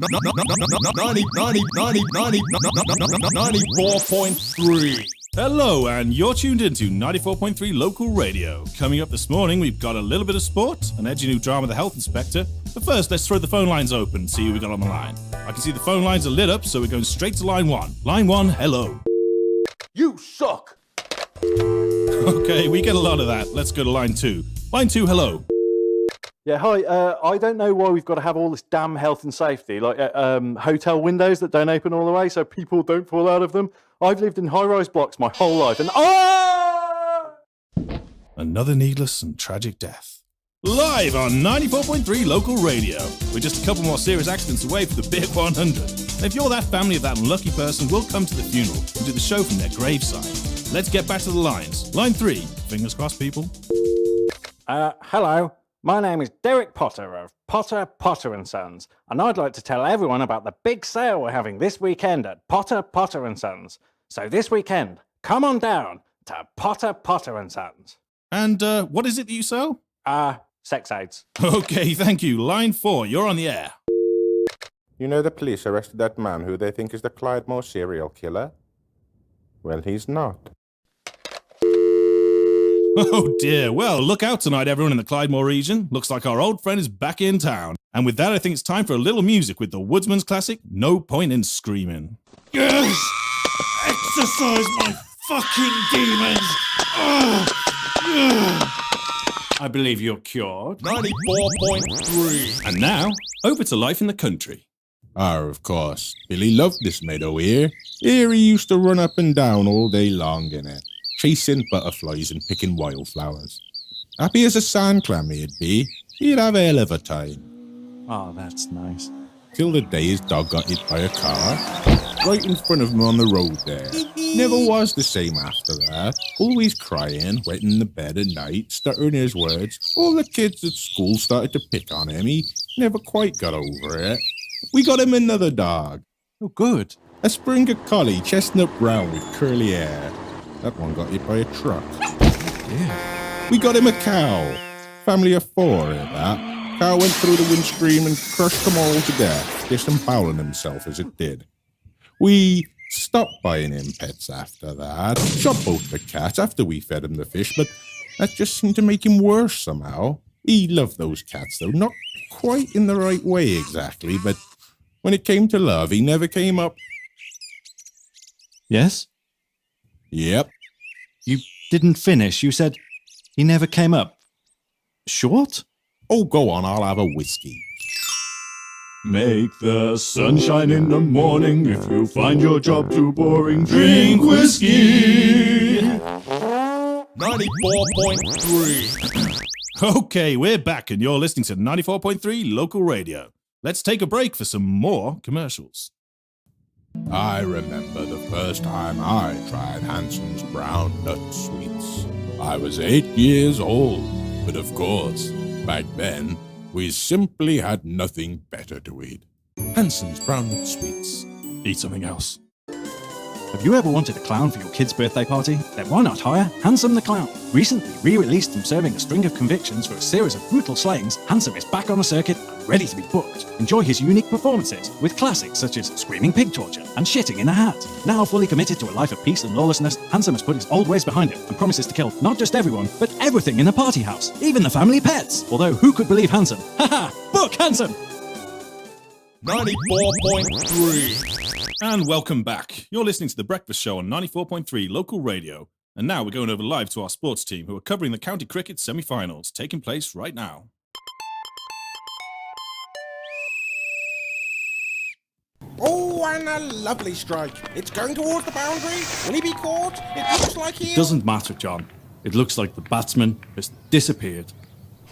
94.3. Hello, and you're tuned into 94.3 Local Radio. Coming up this morning, we've got a little bit of sport, an edgy new drama, The Health Inspector. But first, let's throw the phone lines open and see who we got on the line. I can see the phone lines are lit up, so we're going straight to line one. Line one, hello. You suck. Okay, we get a lot of that. Let's go to line two. Line two, hello. Yeah, hi. I don't know why we've got to have all this damn health and safety, like hotel windows that don't open all the way so people don't fall out of them. I've lived in high-rise blocks my whole life, and Another needless and tragic death. Live on 94.3 Local Radio. We're just a couple more serious accidents away from the Big 100. And if you're that family of that unlucky person, we'll come to the funeral and do the show from their graveside. Let's get back to the lines. Line three. Fingers crossed, people. Hello. My name is Derek Potter of Potter & Sons, and I'd like to tell everyone about the big sale we're having this weekend at Potter & Sons. So this weekend, come on down to Potter & Sons. And what is it that you sell? Sex aids. Okay, thank you. Line four, you're on the air. You know the police arrested that man who they think is the Clydemore serial killer? Well, he's not. Oh dear, well, look out tonight, everyone in the Clydemore region. Looks like our old friend is back in town. And with that, I think it's time for a little music with the Woodsman's classic, No Point in Screaming. Yes! Exercise my fucking demons! I believe you're cured. 94.3. And now, over to life in the country. Of course. Billy loved this meadow here. Here he used to run up and down all day long in it, chasing butterflies and picking wildflowers. Happy as a sand clam he'd be. He'd have a hell of a time. Oh, that's nice. Till the day his dog got hit by a car, right in front of him on the road there. Never was the same after that. Always crying, wetting the bed at night, stuttering his words. All the kids at school started to pick on him. He never quite got over it. We got him another dog. Oh, good. A Springer Collie, chestnut brown with curly hair. That one got hit by a truck. Yeah. We got him a cow. Family of four, that. Cow went through the windscreen and crushed them all to death, disemboweling himself as it did. We stopped buying him pets after that. Shot both the cats after we fed him the fish, but that just seemed to make him worse somehow. He loved those cats, though. Not quite in the right way exactly, but when it came to love, he never came up. Yes? Yep. You didn't finish. You said he never came up. Short? Oh, go on, I'll have a whiskey. Make the sunshine in the morning. If you find your job too boring, drink whiskey. 94.3. Okay, we're back and you're listening to 94.3 Local Radio. Let's take a break for some more commercials. I remember the first time I tried Hanson's brown nut sweets. I was 8 years old, but of course, back then, we simply had nothing better to eat. Hanson's brown nut sweets. Eat something else. Have you ever wanted a clown for your kid's birthday party? Then why not hire Handsome the Clown? Recently re-released from serving a string of convictions for a series of brutal slayings, Handsome is back on the circuit and ready to be booked. Enjoy his unique performances with classics such as Screaming Pig Torture and Shitting in a Hat. Now fully committed to a life of peace and lawlessness, Handsome has put his old ways behind him and promises to kill not just everyone, but everything in the party house, even the family pets. Although who could believe Handsome? Haha! Book Handsome! 94.3. And welcome back. You're listening to The Breakfast Show on 94.3 Local Radio. And now we're going over live to our sports team who are covering the county cricket semi-finals taking place right now. Oh, and a lovely strike. It's going towards the boundary. Will he be caught? It looks like he is. Doesn't matter, John. It looks like the batsman has disappeared.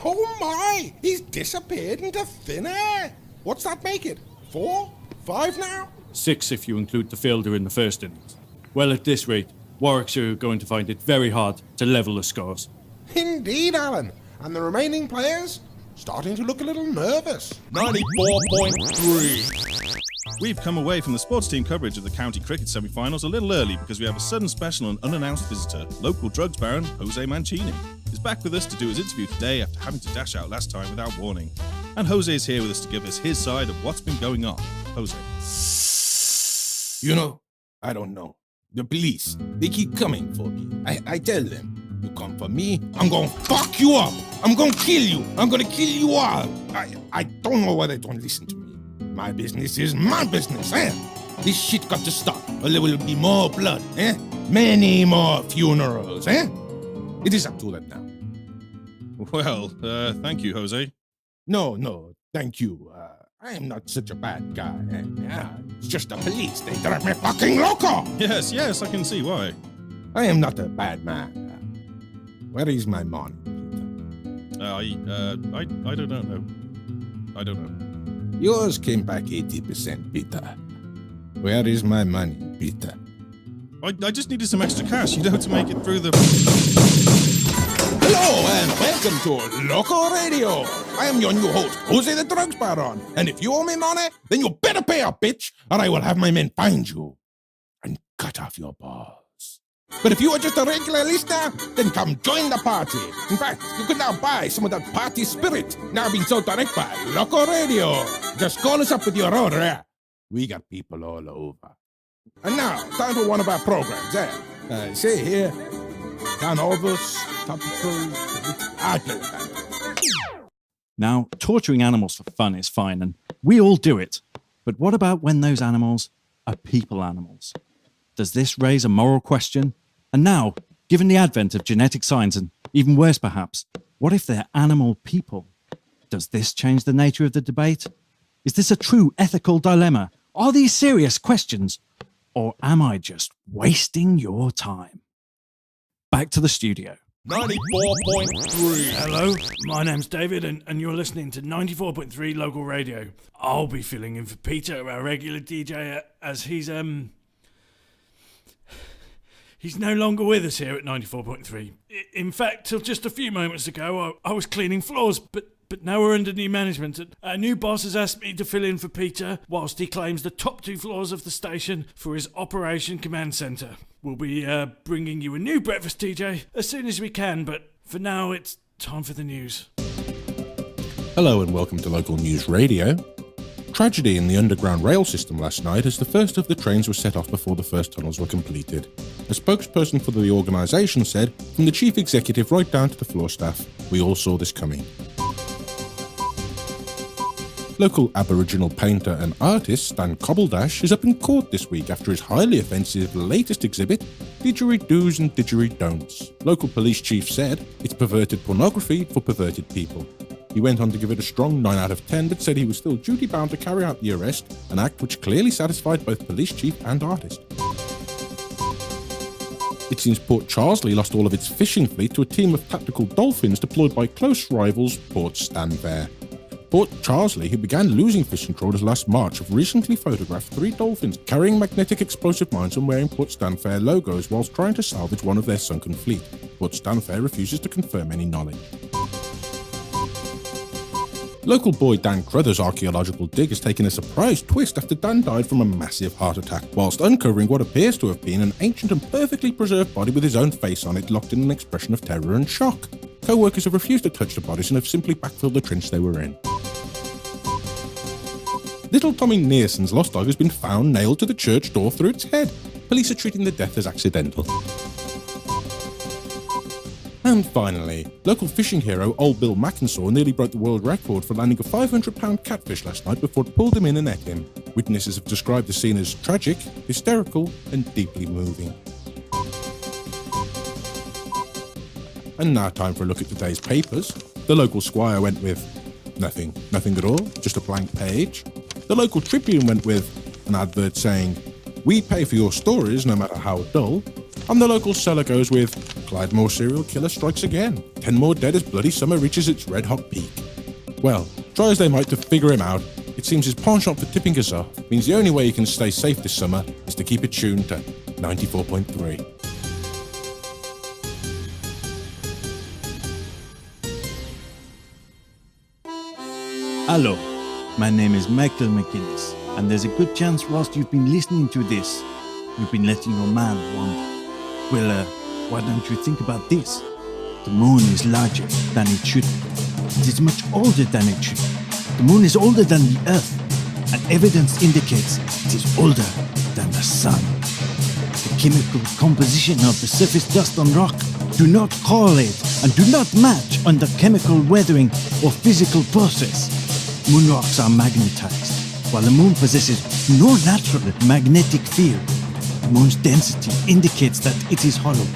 Oh my! He's disappeared into thin air. What's that make it? 4? 5 now? 6 if you include the fielder in the first innings. Well, at this rate, Warwickshire are going to find it very hard to level the scores. Indeed, Alan. And the remaining players? Starting to look a little nervous. 94.3. We've come away from the sports team coverage of the county cricket semi-finals a little early because we have a sudden special and unannounced visitor. Local drugs baron Jose Manchini is back with us to do his interview today after having to dash out last time without warning. And Jose is here with us to give us his side of what's been going on. Jose. You know, I don't know. The police, they keep coming for me. I tell them, you come for me, I'm gonna fuck you up. I'm gonna kill you. I'm gonna kill you all. I don't know why they don't listen to me. My business is my business, eh? This shit got to stop, or there will be more blood, eh? Many more funerals, eh? It is up to them now. Well, thank you, Jose. No, thank you. I am not such a bad guy. It's just the police. They drive me fucking loco. Yes, I can see why. I am not a bad man. Where is my money, Peter? I don't know. I don't know. Yours came back 80%, Peter. Where is my money, Peter? I just needed some extra cash, to make it through the... Hello and welcome to Local Radio. I am your new host, Jose the Drugs Baron. And if you owe me money, then you better pay up, bitch, or I will have my men find you and cut off your balls. But if you are just a regular listener, then come join the party. In fact, you can now buy some of that party spirit now being sold direct by Local Radio. Just call us up with your order. We got people all over. And now, time for one of our programs, say here, Canovus, Topical, Now, torturing animals for fun is fine, and we all do it. But what about when those animals are people animals? Does this raise a moral question? And now, given the advent of genetic science, and even worse perhaps, what if they're animal people? Does this change the nature of the debate? Is this a true ethical dilemma? Are these serious questions? Or am I just wasting your time? Back to the studio. 94.3. Hello, my name's David, and you're listening to 94.3 Local Radio. I'll be filling in for Peter, our regular DJ, as he's no longer with us here at 94.3. In fact, till just a few moments ago, I was cleaning floors, but now we're under new management. Our new boss has asked me to fill in for Peter whilst he claims the top 2 floors of the station for his Operation Command Centre. We'll be bringing you a new breakfast DJ as soon as we can, but for now it's time for the news. Hello and welcome to Local News Radio. Tragedy in the underground rail system last night as the first of the trains were set off before the first tunnels were completed. A spokesperson for the organisation said, from the chief executive right down to the floor staff, we all saw this coming. Local Aboriginal painter and artist Stan Cobbledash is up in court this week after his highly offensive latest exhibit, Didgeridoo's and Didgeridon'ts. Local police chief said it's perverted pornography for perverted people. He went on to give it a strong 9 out of 10, but said he was still duty-bound to carry out the arrest, an act which clearly satisfied both police chief and artist. It seems Port Charlesley lost all of its fishing fleet to a team of tactical dolphins deployed by close rivals Port Stanfair. Port Charlesley, who began losing fishing trawlers last March, have recently photographed 3 dolphins carrying magnetic explosive mines and wearing Port Stanfair logos whilst trying to salvage one of their sunken fleet. Port Stanfair refuses to confirm any knowledge. Local boy Dan Crother's archaeological dig has taken a surprise twist after Dan died from a massive heart attack, whilst uncovering what appears to have been an ancient and perfectly preserved body with his own face on it, locked in an expression of terror and shock. Co-workers have refused to touch the bodies and have simply backfilled the trench they were in. Little Tommy Nearson's lost dog has been found nailed to the church door through its head. Police are treating the death as accidental. And finally, local fishing hero Old Bill Mackinsaw nearly broke the world record for landing a 500-pound catfish last night before it pulled him in and ate him. Witnesses have described the scene as tragic, hysterical, and deeply moving. And now time for a look at today's papers. The local Squire went with nothing at all, just a blank page. The local Tribune went with an advert saying, "We pay for your stories no matter how dull." And the local Seller goes with, "Clydemore serial killer strikes again. 10 more dead as bloody summer reaches its red-hot peak." Well, try as they might to figure him out, it seems his penchant for tipping us off means the only way you can stay safe this summer is to keep it tuned to 94.3. Hello, my name is Michael McGinnis, and there's a good chance whilst you've been listening to this, you've been letting your mind wander. Well, why don't you think about this? The moon is larger than it should be. It is much older than it should be. The moon is older than the Earth, and evidence indicates it is older than the sun. The chemical composition of the surface dust on rock do not correlate and do not match under chemical weathering or physical process. Moon rocks are magnetized, while the moon possesses no natural magnetic field. The moon's density indicates that it is hollow,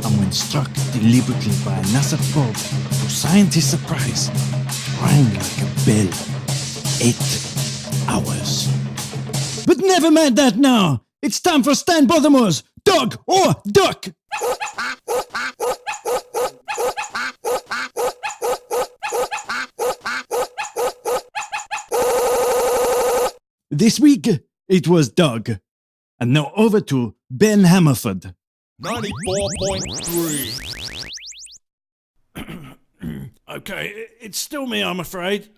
and when struck deliberately by a NASA probe, to scientists' surprise, it rang like a bell. 8 hours. But never mind that now! It's time for Stan Bothermore's Dog or Duck! This week, it was Doug. And now over to Ben Hammerford. 94.3. Okay, it's still me, I'm afraid.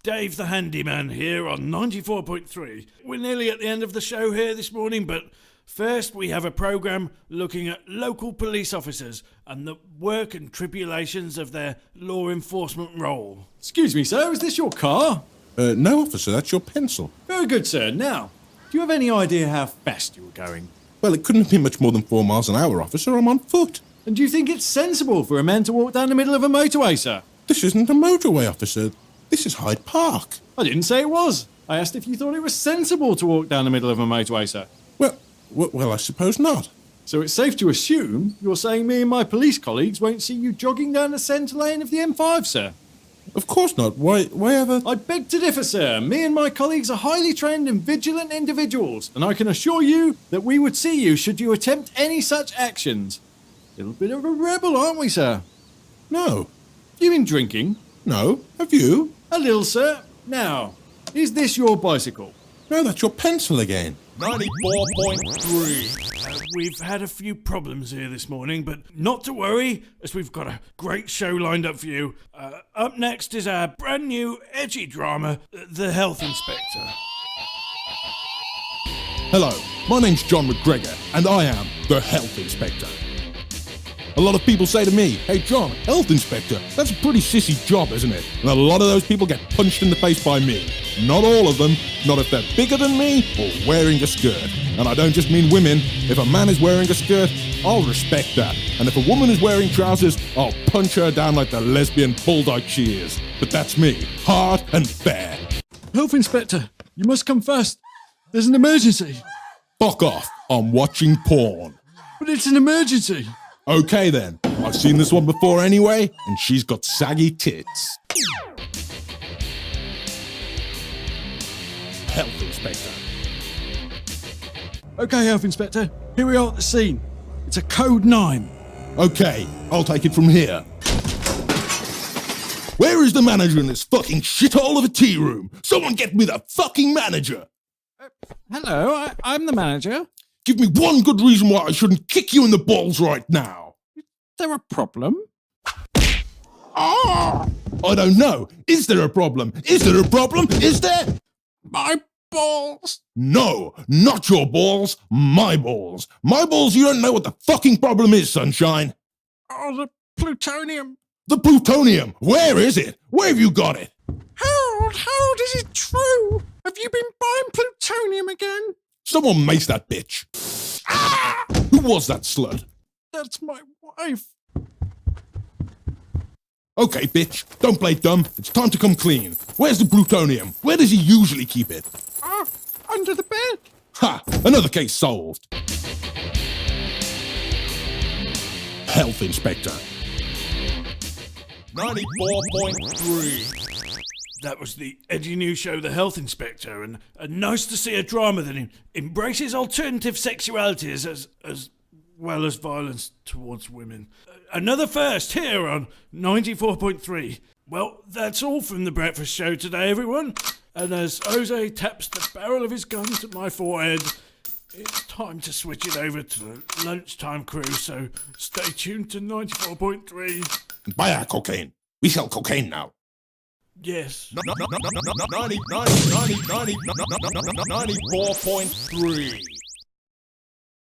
Dave the Handyman here on 94.3. We're nearly at the end of the show here this morning, but first we have a programme looking at local police officers and the work and tribulations of their law enforcement role. Excuse me, sir, is this your car? No, officer, that's your pencil. Very good, sir. Now, do you have any idea how fast you were going? Well, it couldn't have been much more than 4 miles an hour, officer. I'm on foot. And do you think it's sensible for a man to walk down the middle of a motorway, sir? This isn't a motorway, officer. This is Hyde Park. I didn't say it was. I asked if you thought it was sensible to walk down the middle of a motorway, sir. Well, I suppose not. So it's safe to assume you're saying me and my police colleagues won't see you jogging down the centre lane of the M5, sir? Of course not. Why ever? I beg to differ, sir. Me and my colleagues are highly trained and vigilant individuals, and I can assure you that we would see you should you attempt any such actions. Little bit of a rebel, aren't we, sir? No. You been drinking? No. Have you? A little, sir. Now, is this your bicycle? No, that's your pencil again. 94.3. We've had a few problems here this morning, but not to worry, as we've got a great show lined up for you. Up next is our brand new edgy drama, The Health Inspector. Hello, my name's John McGregor, and I am the Health Inspector. A lot of people say to me, "Hey John, Health Inspector, that's a pretty sissy job, isn't it?" And a lot of those people get punched in the face by me. Not all of them, not if they're bigger than me or wearing a skirt. And I don't just mean women. If a man is wearing a skirt, I'll respect that. And if a woman is wearing trousers, I'll punch her down like the lesbian bulldog she is. But that's me, hard and fair. Health Inspector, you must come first. There's an emergency. Fuck off, I'm watching porn. But it's an emergency. Okay then, I've seen this one before anyway, and she's got saggy tits. Health Inspector. Okay, Health Inspector, here we are at the scene. It's a code 9. Okay, I'll take it from here. Where is the manager in this fucking shithole of a tea room? Someone get me the fucking manager! Hello, I'm the manager. Give me one good reason why I shouldn't kick you in the balls right now. Is there a problem? Ah! I don't know. Is there a problem? Is there a problem? Is there? My balls. No, not your balls. My balls. My balls, you don't know what the fucking problem is, sunshine. Oh, the plutonium. The plutonium. Where is it? Where have you got it? Harold, is it true? Have you been buying plutonium again? Someone mace that bitch. Ah! Who was that slut? That's my wife. Okay, bitch, don't play dumb. It's time to come clean. Where's the plutonium? Where does he usually keep it? Under the bed. Ha! Another case solved. Health Inspector. 94.3. That was the edgy new show, The Health Inspector, and nice to see a drama that embraces alternative sexualities as well as violence towards women. Another first here on 94.3. Well, that's all from the breakfast show today, everyone. And as Jose taps the barrel of his gun to my forehead, it's time to switch it over to the lunchtime crew, so stay tuned to 94.3. Buy our cocaine. We sell cocaine now. Yes. 94.3.